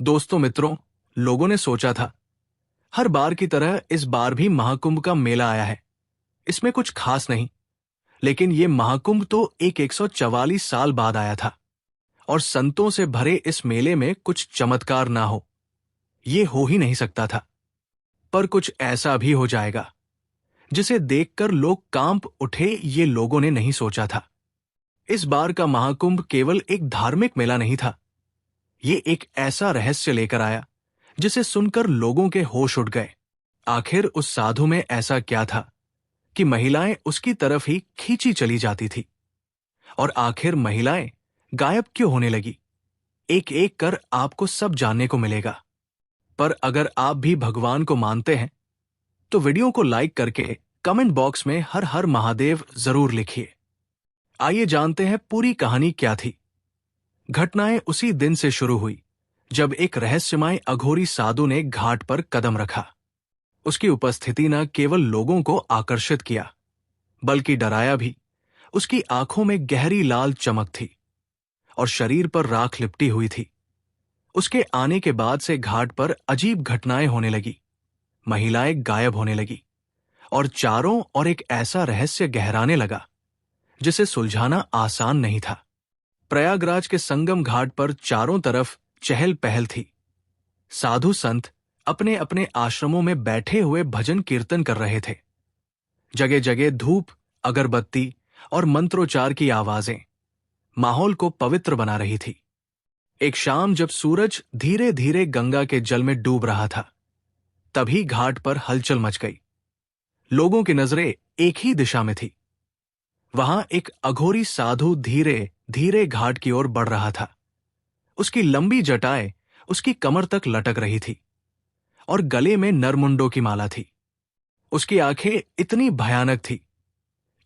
दोस्तों मित्रों, लोगों ने सोचा था हर बार की तरह इस बार भी महाकुंभ का मेला आया है। इसमें कुछ खास नहीं, लेकिन ये महाकुंभ तो एक 144 साल बाद आया था और संतों से भरे इस मेले में कुछ चमत्कार ना हो, ये हो ही नहीं सकता था। पर कुछ ऐसा भी हो जाएगा जिसे देखकर लोग कांप उठे, ये लोगों ने नहीं सोचा था। इस बार का महाकुंभ केवल एक धार्मिक मेला नहीं था, ये एक ऐसा रहस्य लेकर आया जिसे सुनकर लोगों के होश उड़ गए। आखिर उस साधु में ऐसा क्या था कि महिलाएं उसकी तरफ ही खींची चली जाती थी? और आखिर महिलाएं गायब क्यों होने लगी? एक एक कर आपको सब जानने को मिलेगा। पर अगर आप भी भगवान को मानते हैं तो वीडियो को लाइक करके कमेंट बॉक्स में हर हर महादेव जरूर लिखिए। आइए जानते हैं पूरी कहानी क्या थी। घटनाएं उसी दिन से शुरू हुई जब एक रहस्यमय अघोरी साधु ने घाट पर कदम रखा। उसकी उपस्थिति न केवल लोगों को आकर्षित किया, बल्कि डराया भी। उसकी आंखों में गहरी लाल चमक थी और शरीर पर राख लिपटी हुई थी। उसके आने के बाद से घाट पर अजीब घटनाएं होने लगी। महिलाएं गायब होने लगी और चारों ओर एक ऐसा रहस्य गहराने लगा जिसे सुलझाना आसान नहीं था। प्रयागराज के संगम घाट पर चारों तरफ चहल पहल थी। साधु संत अपने अपने आश्रमों में बैठे हुए भजन कीर्तन कर रहे थे। जगह जगह धूप, अगरबत्ती और मंत्रोच्चार की आवाजें माहौल को पवित्र बना रही थी। एक शाम जब सूरज धीरे धीरे गंगा के जल में डूब रहा था, तभी घाट पर हलचल मच गई। लोगों की नजरें एक ही दिशा में थी। वहां एक अघोरी साधु धीरे धीरे घाट की ओर बढ़ रहा था। उसकी लंबी जटाएं उसकी कमर तक लटक रही थी और गले में नरमुंडों की माला थी। उसकी आंखें इतनी भयानक थी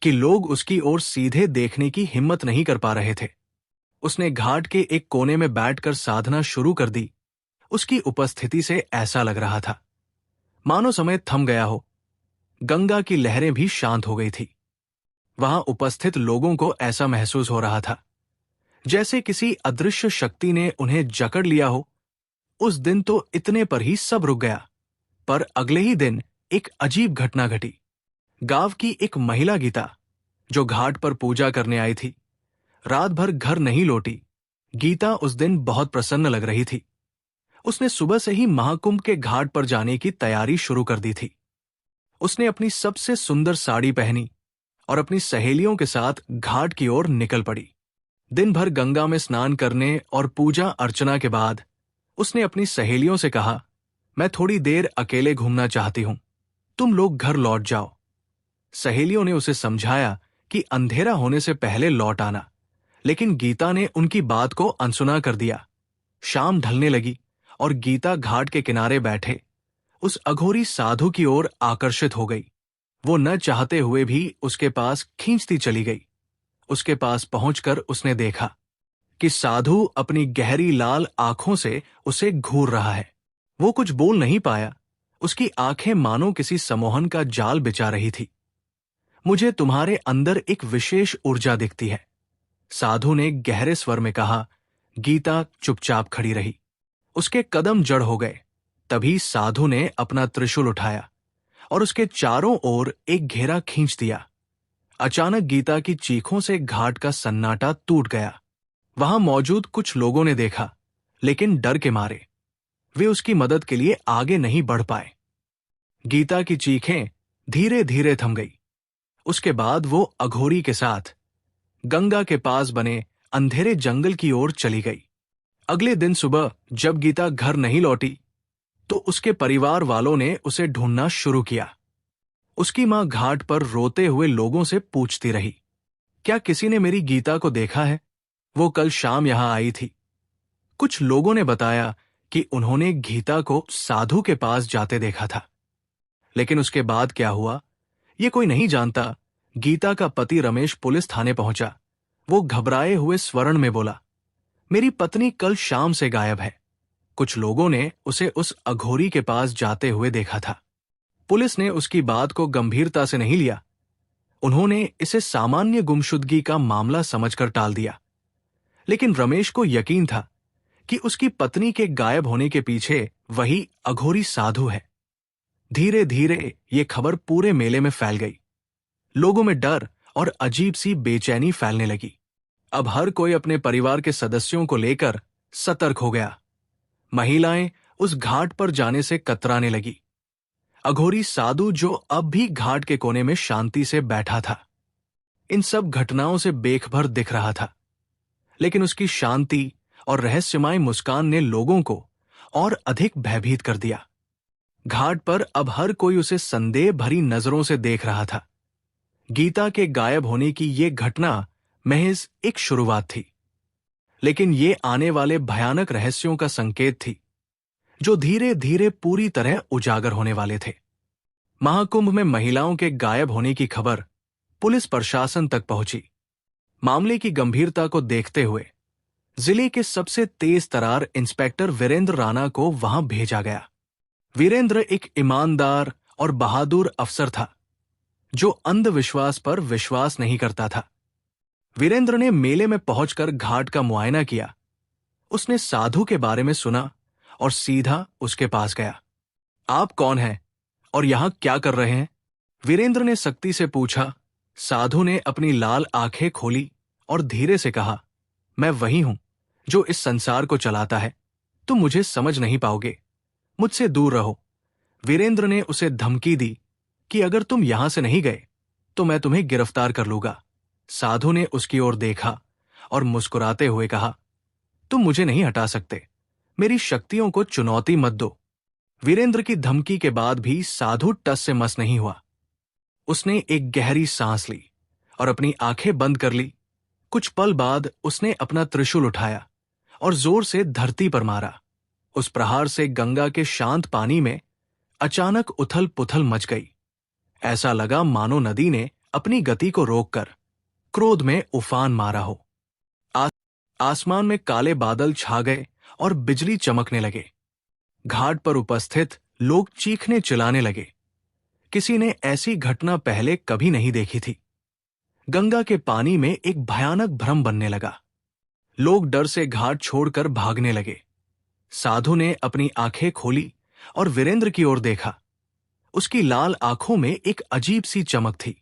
कि लोग उसकी ओर सीधे देखने की हिम्मत नहीं कर पा रहे थे। उसने घाट के एक कोने में बैठकर साधना शुरू कर दी। उसकी उपस्थिति से ऐसा लग रहा था मानो समय थम गया हो। गंगा की लहरें भी शांत हो गई थी। वहां उपस्थित लोगों को ऐसा महसूस हो रहा था जैसे किसी अदृश्य शक्ति ने उन्हें जकड़ लिया हो। उस दिन तो इतने पर ही सब रुक गया, पर अगले ही दिन एक अजीब घटना घटी। गांव की एक महिला गीता, जो घाट पर पूजा करने आई थी, रात भर घर नहीं लौटी। गीता उस दिन बहुत प्रसन्न लग रही थी। उसने सुबह से ही महाकुंभ के घाट पर जाने की तैयारी शुरू कर दी थी। उसने अपनी सबसे सुंदर साड़ी पहनी और अपनी सहेलियों के साथ घाट की ओर निकल पड़ी। दिन भर गंगा में स्नान करने और पूजा अर्चना के बाद उसने अपनी सहेलियों से कहा, मैं थोड़ी देर अकेले घूमना चाहती हूं, तुम लोग घर लौट जाओ। सहेलियों ने उसे समझाया कि अंधेरा होने से पहले लौट आना, लेकिन गीता ने उनकी बात को अनसुना कर दिया। शाम ढलने लगी और गीता घाट के किनारे बैठे उस अघोरी साधु की ओर आकर्षित हो गई। वो न चाहते हुए भी उसके पास खींचती चली गई। उसके पास पहुंचकर उसने देखा कि साधु अपनी गहरी लाल आंखों से उसे घूर रहा है। वो कुछ बोल नहीं पाया। उसकी आंखें मानो किसी सम्मोहन का जाल बिछा रही थी। मुझे तुम्हारे अंदर एक विशेष ऊर्जा दिखती है, साधु ने गहरे स्वर में कहा। गीता चुपचाप खड़ी रही। उसके कदम जड़ हो गए। तभी साधु ने अपना त्रिशूल उठाया और उसके चारों ओर एक घेरा खींच दिया। अचानक गीता की चीखों से घाट का सन्नाटा टूट गया। वहां मौजूद कुछ लोगों ने देखा, लेकिन डर के मारे वे उसकी मदद के लिए आगे नहीं बढ़ पाए। गीता की चीखें धीरे धीरे थम गई। उसके बाद वो अघोरी के साथ गंगा के पास बने अंधेरे जंगल की ओर चली गई। अगले दिन सुबह जब गीता घर नहीं लौटी तो उसके परिवार वालों ने उसे ढूंढना शुरू किया। उसकी मां घाट पर रोते हुए लोगों से पूछती रही, क्या किसी ने मेरी गीता को देखा है? वो कल शाम यहां आई थी। कुछ लोगों ने बताया कि उन्होंने गीता को साधु के पास जाते देखा था, लेकिन उसके बाद क्या हुआ ये कोई नहीं जानता। गीता का पति रमेश पुलिस थाने पहुंचा। वो घबराए हुए स्वरण में बोला, मेरी पत्नी कल शाम से गायब है। कुछ लोगों ने उसे उस अघोरी के पास जाते हुए देखा था। पुलिस ने उसकी बात को गंभीरता से नहीं लिया। उन्होंने इसे सामान्य गुमशुदगी का मामला समझकर टाल दिया। लेकिन रमेश को यकीन था कि उसकी पत्नी के गायब होने के पीछे वही अघोरी साधु है। धीरे धीरे ये खबर पूरे मेले में फैल गई। लोगों में डर और अजीब सी बेचैनी फैलने लगी। अब हर कोई अपने परिवार के सदस्यों को लेकर सतर्क हो गया। महिलाएं उस घाट पर जाने से कतराने लगी। अघोरी साधु जो अब भी घाट के कोने में शांति से बैठा था, इन सब घटनाओं से बेखबर दिख रहा था, लेकिन उसकी शांति और रहस्यमय मुस्कान ने लोगों को और अधिक भयभीत कर दिया। घाट पर अब हर कोई उसे संदेह भरी नजरों से देख रहा था। गीता के गायब होने की ये घटना महज एक शुरुआत थी, लेकिन ये आने वाले भयानक रहस्यों का संकेत थी, जो धीरे धीरे पूरी तरह उजागर होने वाले थे। महाकुंभ में महिलाओं के गायब होने की खबर पुलिस प्रशासन तक पहुंची। मामले की गंभीरता को देखते हुए जिले के सबसे तेज तरार इंस्पेक्टर वीरेंद्र राणा को वहां भेजा गया। वीरेंद्र एक ईमानदार और बहादुर अफसर था, जो अंधविश्वास पर विश्वास नहीं करता था। वीरेंद्र ने मेले में पहुंचकर घाट का मुआयना किया। उसने साधु के बारे में सुना और सीधा उसके पास गया। आप कौन हैं और यहां क्या कर रहे हैं? वीरेंद्र ने सख्ती से पूछा। साधु ने अपनी लाल आंखें खोली और धीरे से कहा, मैं वही हूं जो इस संसार को चलाता है। तुम मुझे समझ नहीं पाओगे, मुझसे दूर रहो। वीरेंद्र ने उसे धमकी दी कि अगर तुम यहां से नहीं गए तो मैं तुम्हें गिरफ्तार कर लूंगा। साधु ने उसकी ओर देखा और मुस्कुराते हुए कहा, तुम मुझे नहीं हटा सकते, मेरी शक्तियों को चुनौती मत दो। वीरेंद्र की धमकी के बाद भी साधु टस से मस नहीं हुआ। उसने एक गहरी सांस ली और अपनी आंखें बंद कर ली। कुछ पल बाद उसने अपना त्रिशूल उठाया और जोर से धरती पर मारा। उस प्रहार से गंगा के शांत पानी में अचानक उथल पुथल मच गई। ऐसा लगा मानो नदी ने अपनी गति को रोककर क्रोध में उफान मारा हो। आसमान में काले बादल छा गए और बिजली चमकने लगे। घाट पर उपस्थित लोग चीखने चिल्लाने लगे। किसी ने ऐसी घटना पहले कभी नहीं देखी थी। गंगा के पानी में एक भयानक भ्रम बनने लगा। लोग डर से घाट छोड़कर भागने लगे। साधु ने अपनी आंखें खोली और वीरेंद्र की ओर देखा। उसकी लाल आंखों में एक अजीब सी चमक थी,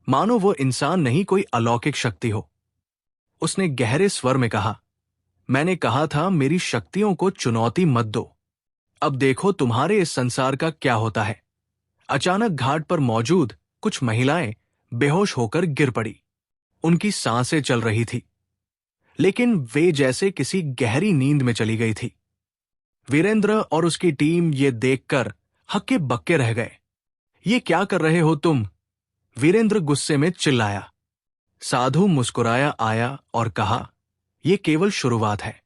मानो वो इंसान नहीं कोई अलौकिक शक्ति हो। उसने गहरे स्वर में कहा, मैंने कहा था मेरी शक्तियों को चुनौती मत दो। अब देखो तुम्हारे इस संसार का क्या होता है। अचानक घाट पर मौजूद कुछ महिलाएं बेहोश होकर गिर पड़ी। उनकी सांसें चल रही थी, लेकिन वे जैसे किसी गहरी नींद में चली गई थी। वीरेंद्र और उसकी टीम ये देखकर हक्के बक्के रह गए। ये क्या कर रहे हो तुम? वीरेंद्र गुस्से में चिल्लाया। साधु मुस्कुराया आया और कहा, यह केवल शुरुआत है।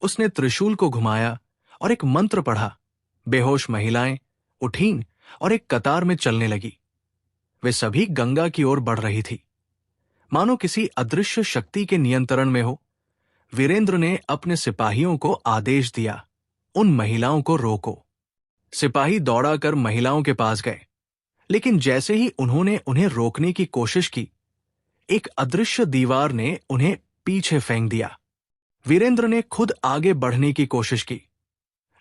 उसने त्रिशूल को घुमाया और एक मंत्र पढ़ा। बेहोश महिलाएं उठीं और एक कतार में चलने लगी। वे सभी गंगा की ओर बढ़ रही थी, मानो किसी अदृश्य शक्ति के नियंत्रण में हो। वीरेंद्र ने अपने सिपाहियों को आदेश दिया, उन महिलाओं को रोको। सिपाही दौड़ाकर महिलाओं के पास गए, लेकिन जैसे ही उन्होंने उन्हें रोकने की कोशिश की, एक अदृश्य दीवार ने उन्हें पीछे फेंक दिया। वीरेंद्र ने खुद आगे बढ़ने की कोशिश की,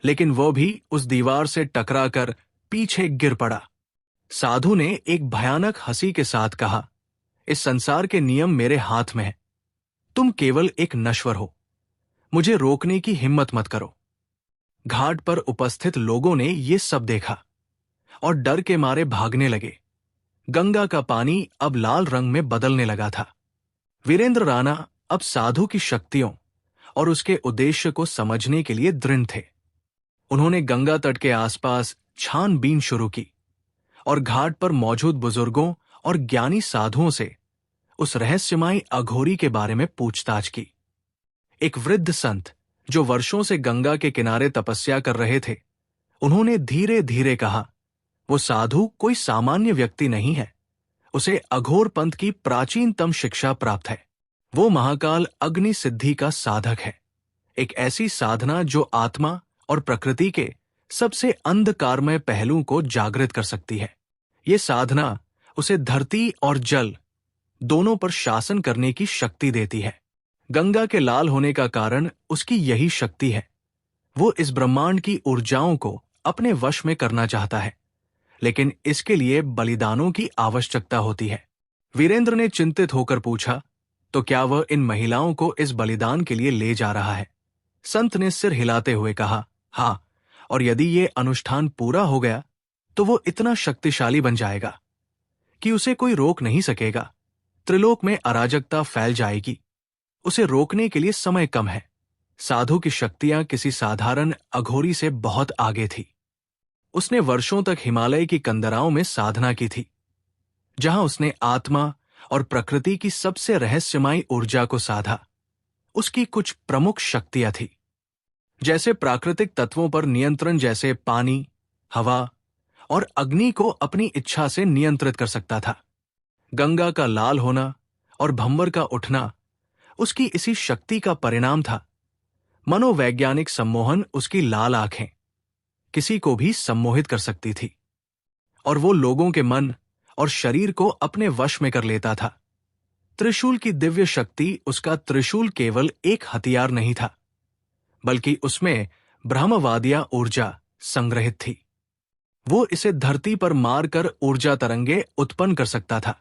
लेकिन वो भी उस दीवार से टकराकर पीछे गिर पड़ा। साधु ने एक भयानक हंसी के साथ कहा, इस संसार के नियम मेरे हाथ में है। तुम केवल एक नश्वर हो, मुझे रोकने की हिम्मत मत करो। घाट पर उपस्थित लोगों ने ये सब देखा और डर के मारे भागने लगे। गंगा का पानी अब लाल रंग में बदलने लगा था। वीरेंद्र राणा अब साधु की शक्तियों और उसके उद्देश्य को समझने के लिए दृढ़ थे। उन्होंने गंगा तट के आसपास छानबीन शुरू की और घाट पर मौजूद बुजुर्गों और ज्ञानी साधुओं से उस रहस्यमयी अघोरी के बारे में पूछताछ की। एक वृद्ध संत जो वर्षों से गंगा के किनारे तपस्या कर रहे थे, उन्होंने धीरे धीरे कहा, वो साधु कोई सामान्य व्यक्ति नहीं है। उसे अघोर पंथ की प्राचीनतम शिक्षा प्राप्त है। वो महाकाल अग्नि सिद्धि का साधक है, एक ऐसी साधना जो आत्मा और प्रकृति के सबसे अंधकारमय पहलू को जागृत कर सकती है। ये साधना उसे धरती और जल दोनों पर शासन करने की शक्ति देती है। गंगा के लाल होने का कारण उसकी यही शक्ति है। वो इस ब्रह्मांड की ऊर्जाओं को अपने वश में करना चाहता है, लेकिन इसके लिए बलिदानों की आवश्यकता होती है। वीरेंद्र ने चिंतित होकर पूछा, तो क्या वह इन महिलाओं को इस बलिदान के लिए ले जा रहा है? संत ने सिर हिलाते हुए कहा, हाँ, और यदि ये अनुष्ठान पूरा हो गया तो वो इतना शक्तिशाली बन जाएगा कि उसे कोई रोक नहीं सकेगा। त्रिलोक में अराजकता फैल जाएगी। उसे रोकने के लिए समय कम है। साधु की शक्तियां किसी साधारण अघोरी से बहुत आगे थी। उसने वर्षों तक हिमालय की कंदराओं में साधना की थी, जहां उसने आत्मा और प्रकृति की सबसे रहस्यमयी ऊर्जा को साधा। उसकी कुछ प्रमुख शक्तियां थी, जैसे प्राकृतिक तत्वों पर नियंत्रण, जैसे पानी, हवा और अग्नि को अपनी इच्छा से नियंत्रित कर सकता था। गंगा का लाल होना और भंवर का उठना उसकी इसी शक्ति का परिणाम था। मनोवैज्ञानिक सम्मोहन उसकी लाल आंखें किसी को भी सम्मोहित कर सकती थी, और वो लोगों के मन और शरीर को अपने वश में कर लेता था। त्रिशूल की दिव्य शक्ति, उसका त्रिशूल केवल एक हथियार नहीं था, बल्कि उसमें ब्रह्मवादिया ऊर्जा संग्रहित थी। वो इसे धरती पर मारकर ऊर्जा तरंगे उत्पन्न कर सकता था।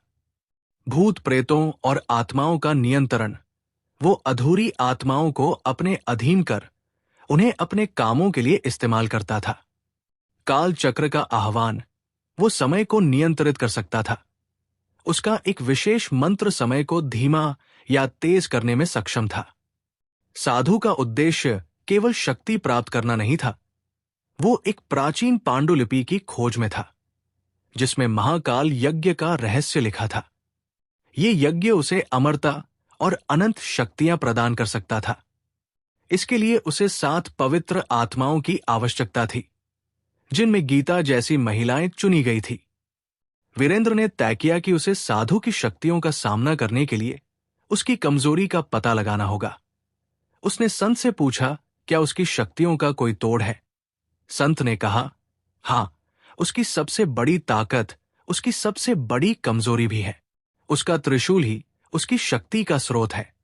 भूत प्रेतों और आत्माओं का नियंत्रण, वो अधूरी आत्माओं को अपने अधीन कर उन्हें अपने कामों के लिए इस्तेमाल करता था। काल चक्र का आह्वान, वो समय को नियंत्रित कर सकता था। उसका एक विशेष मंत्र समय को धीमा या तेज करने में सक्षम था। साधु का उद्देश्य केवल शक्ति प्राप्त करना नहीं था। वो एक प्राचीन पांडुलिपि की खोज में था, जिसमें महाकाल यज्ञ का रहस्य लिखा था। ये यज्ञ उसे अमरता और अनंत शक्तियां प्रदान कर सकता था। इसके लिए उसे 7 पवित्र आत्माओं की आवश्यकता थी, जिनमें गीता जैसी महिलाएं चुनी गई थी। वीरेंद्र ने तय किया कि उसे साधु की शक्तियों का सामना करने के लिए उसकी कमजोरी का पता लगाना होगा। उसने संत से पूछा, क्या उसकी शक्तियों का कोई तोड़ है? संत ने कहा, हां, उसकी सबसे बड़ी ताकत उसकी सबसे बड़ी कमजोरी भी है। उसका त्रिशूल ही उसकी शक्ति का स्रोत है।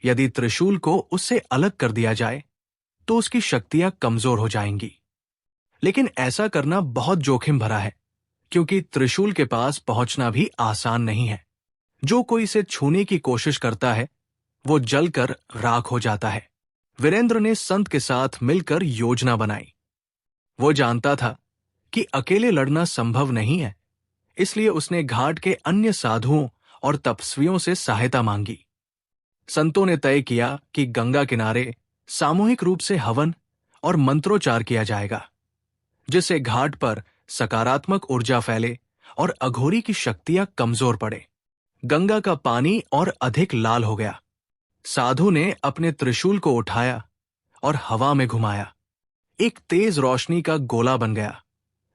यदि त्रिशूल को उससे अलग कर दिया जाए तो उसकी शक्तियां कमजोर हो जाएंगी। लेकिन ऐसा करना बहुत जोखिम भरा है, क्योंकि त्रिशूल के पास पहुंचना भी आसान नहीं है। जो कोई इसे छूने की कोशिश करता है वो जलकर राख हो जाता है। वीरेंद्र ने संत के साथ मिलकर योजना बनाई। वो जानता था कि अकेले लड़ना संभव नहीं है, इसलिए उसने घाट के अन्य साधुओं और तपस्वियों से सहायता मांगी। संतों ने तय किया कि गंगा किनारे सामूहिक रूप से हवन और मंत्रोच्चार किया जाएगा, जिससे घाट पर सकारात्मक ऊर्जा फैले और अघोरी की शक्तियां कमजोर पड़े। गंगा का पानी और अधिक लाल हो गया। साधु ने अपने त्रिशूल को उठाया और हवा में घुमाया। एक तेज रोशनी का गोला बन गया,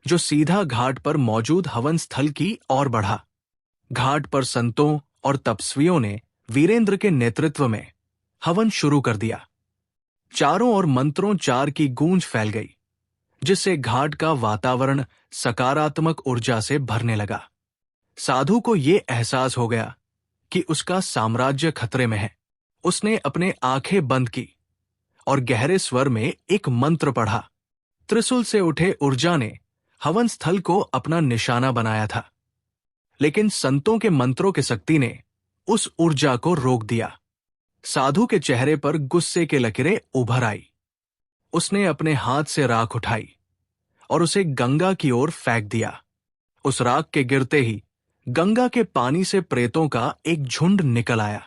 जो सीधा घाट पर मौजूद हवन स्थल की ओर बढ़ा। घाट पर संतों और तपस्वियों ने वीरेंद्र के नेतृत्व में हवन शुरू कर दिया। चारों ओर मंत्रोच्चार की गूंज फैल गई, जिससे घाट का वातावरण सकारात्मक ऊर्जा से भरने लगा। साधु को यह एहसास हो गया कि उसका साम्राज्य खतरे में है। उसने अपने आंखें बंद की और गहरे स्वर में एक मंत्र पढ़ा। त्रिशूल से उठे ऊर्जा ने हवन स्थल को अपना निशाना बनाया था, लेकिन संतों के मंत्रों की शक्ति ने उस ऊर्जा को रोक दिया। साधु के चेहरे पर गुस्से की लकीरें उभर आई। उसने अपने हाथ से राख उठाई और उसे गंगा की ओर फेंक दिया। उस राख के गिरते ही गंगा के पानी से प्रेतों का एक झुंड निकल आया।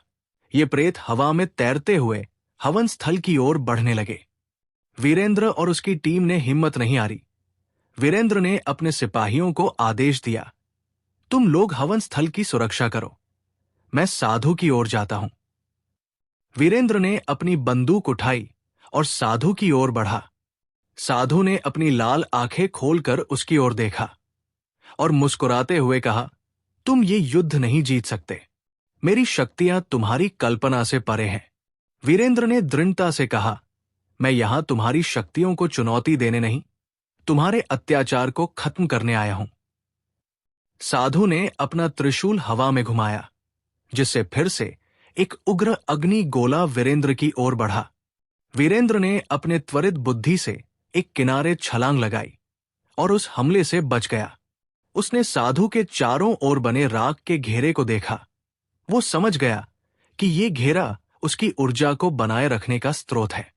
ये प्रेत हवा में तैरते हुए हवन स्थल की ओर बढ़ने लगे। वीरेंद्र और उसकी टीम ने हिम्मत नहीं हारी। वीरेंद्र ने अपने सिपाहियों को आदेश दिया, तुम लोग हवन स्थल की सुरक्षा करो, मैं साधु की ओर जाता हूं। वीरेंद्र ने अपनी बंदूक उठाई और साधु की ओर बढ़ा। साधु ने अपनी लाल आंखें खोलकर उसकी ओर देखा और मुस्कुराते हुए कहा, तुम ये युद्ध नहीं जीत सकते। मेरी शक्तियां तुम्हारी कल्पना से परे हैं। वीरेंद्र ने दृढ़ता से कहा, मैं यहां तुम्हारी शक्तियों को चुनौती देने नहीं, तुम्हारे अत्याचार को खत्म करने आया हूं। साधु ने अपना त्रिशूल हवा में घुमाया, जिससे फिर से एक उग्र अग्नि गोला वीरेंद्र की ओर बढ़ा। वीरेंद्र ने अपने त्वरित बुद्धि से एक किनारे छलांग लगाई और उस हमले से बच गया। उसने साधु के चारों ओर बने राख के घेरे को देखा। वो समझ गया कि ये घेरा उसकी ऊर्जा को बनाए रखने का स्रोत है।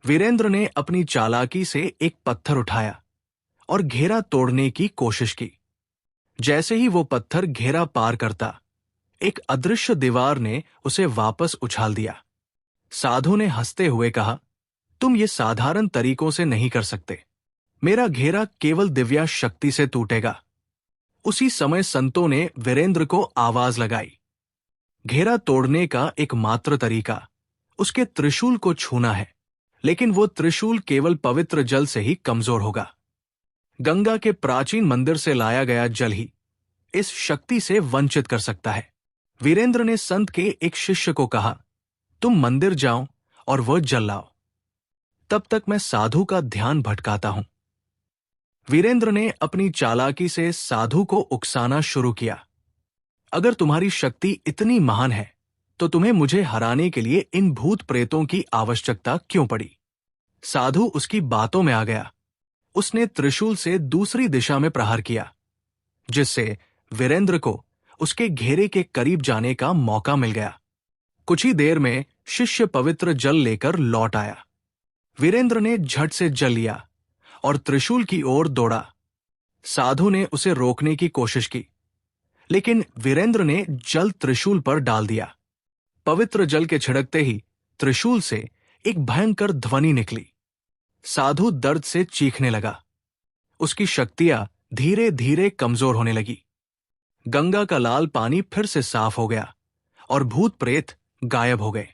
वीरेंद्र ने अपनी चालाकी से एक पत्थर उठाया और घेरा तोड़ने की कोशिश की। जैसे ही वो पत्थर घेरा पार करता, एक अदृश्य दीवार ने उसे वापस उछाल दिया। साधु ने हंसते हुए कहा, तुम ये साधारण तरीकों से नहीं कर सकते। मेरा घेरा केवल दिव्या शक्ति से टूटेगा। उसी समय संतों ने वीरेंद्र को आवाज लगाई, घेरा तोड़ने का एकमात्र तरीका उसके त्रिशूल को छूना है, लेकिन वो त्रिशूल केवल पवित्र जल से ही कमजोर होगा। गंगा के प्राचीन मंदिर से लाया गया जल ही इस शक्ति से वंचित कर सकता है। वीरेंद्र ने संत के एक शिष्य को कहा, तुम मंदिर जाओ और वह जल लाओ, तब तक मैं साधु का ध्यान भटकाता हूं। वीरेंद्र ने अपनी चालाकी से साधु को उकसाना शुरू किया, अगर तुम्हारी शक्ति इतनी महान है तो तुम्हें मुझे हराने के लिए इन भूत प्रेतों की आवश्यकता क्यों पड़ी? साधु उसकी बातों में आ गया। उसने त्रिशूल से दूसरी दिशा में प्रहार किया, जिससे वीरेंद्र को उसके घेरे के करीब जाने का मौका मिल गया। कुछ ही देर में शिष्य पवित्र जल लेकर लौट आया। वीरेंद्र ने झट से जल लिया और त्रिशूल की ओर दौड़ा। साधु ने उसे रोकने की कोशिश की, लेकिन वीरेंद्र ने जल त्रिशूल पर डाल दिया। पवित्र जल के छिड़कते ही त्रिशूल से एक भयंकर ध्वनि निकली। साधु दर्द से चीखने लगा। उसकी शक्तियां धीरे धीरे कमजोर होने लगी। गंगा का लाल पानी फिर से साफ हो गया और भूत प्रेत गायब हो गए।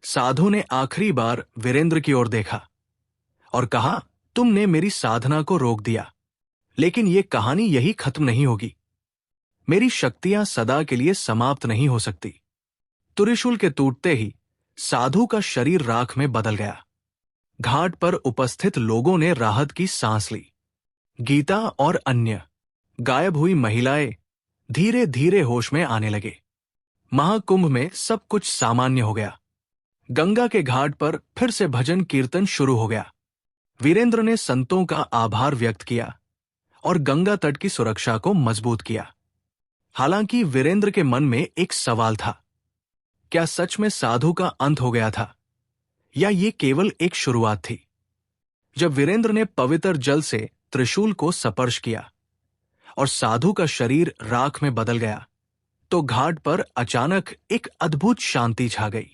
साधु ने आखिरी बार वीरेंद्र की ओर देखा और कहा, तुमने मेरी साधना को रोक दिया, लेकिन यह कहानी यही खत्म नहीं होगी। मेरी शक्तियां सदा के लिए समाप्त नहीं हो सकती। त्रिशूल के टूटते ही साधु का शरीर राख में बदल गया। घाट पर उपस्थित लोगों ने राहत की सांस ली। गीता और अन्य गायब हुई महिलाएं धीरे धीरे होश में आने लगे। महाकुंभ में सब कुछ सामान्य हो गया। गंगा के घाट पर फिर से भजन कीर्तन शुरू हो गया। वीरेंद्र ने संतों का आभार व्यक्त किया और गंगा तट की सुरक्षा को मजबूत किया। हालांकि वीरेंद्र के मन में एक सवाल था, क्या सच में साधु का अंत हो गया था या ये केवल एक शुरुआत थी? जब वीरेंद्र ने पवित्र जल से त्रिशूल को स्पर्श किया और साधु का शरीर राख में बदल गया, तो घाट पर अचानक एक अद्भुत शांति छा गई।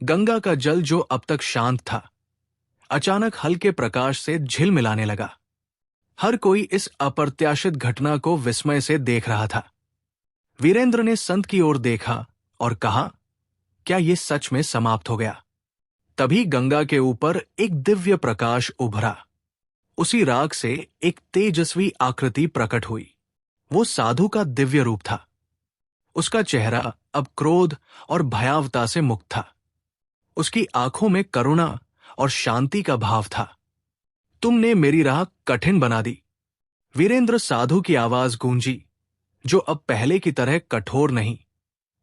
गंगा का जल जो अब तक शांत था, अचानक हल्के प्रकाश से झिलमिलाने लगा। हर कोई इस अप्रत्याशित घटना को विस्मय से देख रहा था। वीरेंद्र ने संत की ओर देखा और कहा, क्या यह सच में समाप्त हो गया? तभी गंगा के ऊपर एक दिव्य प्रकाश उभरा। उसी राख से एक तेजस्वी आकृति प्रकट हुई। वो साधु का दिव्य रूप था। उसका चेहरा अब क्रोध और भयावता से मुक्त था। उसकी आंखों में करुणा और शांति का भाव था। तुमने मेरी राह कठिन बना दी। वीरेंद्र साधु की आवाज गूंजी, जो अब पहले की तरह कठोर नहीं,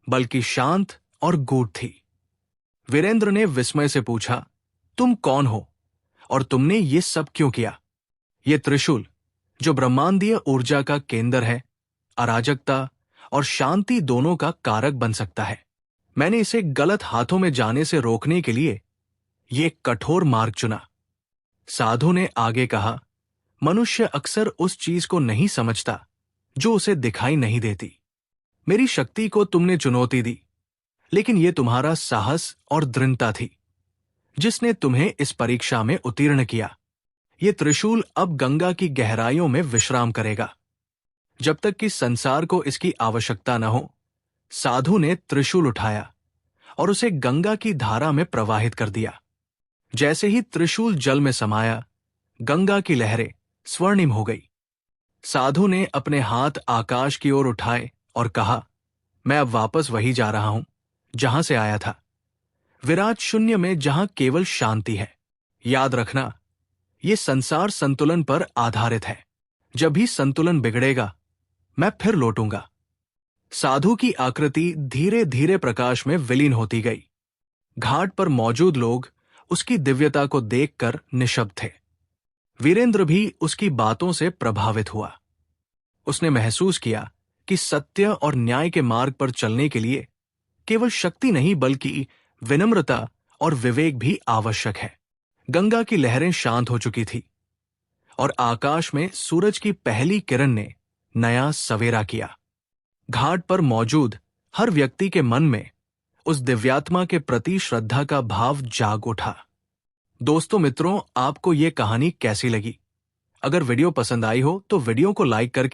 बल्कि शांत और गूढ़ थी। वीरेंद्र ने विस्मय से पूछा, तुम कौन हो और तुमने ये सब क्यों किया? ये त्रिशूल, जो ब्रह्मांडीय ऊर्जा का केंद्र है, अराजकता और शांति दोनों का कारक बन सकता है। मैंने इसे गलत हाथों में जाने से रोकने के लिए ये कठोर मार्ग चुना। साधु ने आगे कहा, मनुष्य अक्सर उस चीज को नहीं समझता जो उसे दिखाई नहीं देती। मेरी शक्ति को तुमने चुनौती दी, लेकिन यह तुम्हारा साहस और दृढ़ता थी जिसने तुम्हें इस परीक्षा में उत्तीर्ण किया। यह त्रिशूल अब गंगा की गहराइयों में विश्राम करेगा, जब तक कि संसार को इसकी आवश्यकता न हो। साधु ने त्रिशूल उठाया और उसे गंगा की धारा में प्रवाहित कर दिया। जैसे ही त्रिशूल जल में समाया, गंगा की लहरें स्वर्णिम हो गई। साधु ने अपने हाथ आकाश की ओर उठाए और कहा, मैं अब वापस वही जा रहा हूं जहां से आया था, विराट शून्य में जहां केवल शांति है। याद रखना, यह संसार संतुलन पर आधारित है। जब भी संतुलन बिगड़ेगा, मैं फिर लौटूंगा। साधु की आकृति धीरे धीरे प्रकाश में विलीन होती गई। घाट पर मौजूद लोग उसकी दिव्यता को देखकर निशब्द थे। वीरेंद्र भी उसकी बातों से प्रभावित हुआ। उसने महसूस किया कि सत्य और न्याय के मार्ग पर चलने के लिए केवल शक्ति नहीं बल्कि विनम्रता और विवेक भी आवश्यक है। गंगा की लहरें शांत हो चुकी थी और आकाश में सूरज की पहली किरण ने नया सवेरा किया। घाट पर मौजूद हर व्यक्ति के मन में उस दिव्यात्मा के प्रति श्रद्धा का भाव जाग उठा। दोस्तों मित्रों, आपको ये कहानी कैसी लगी? अगर वीडियो पसंद आई हो तो वीडियो को लाइक करके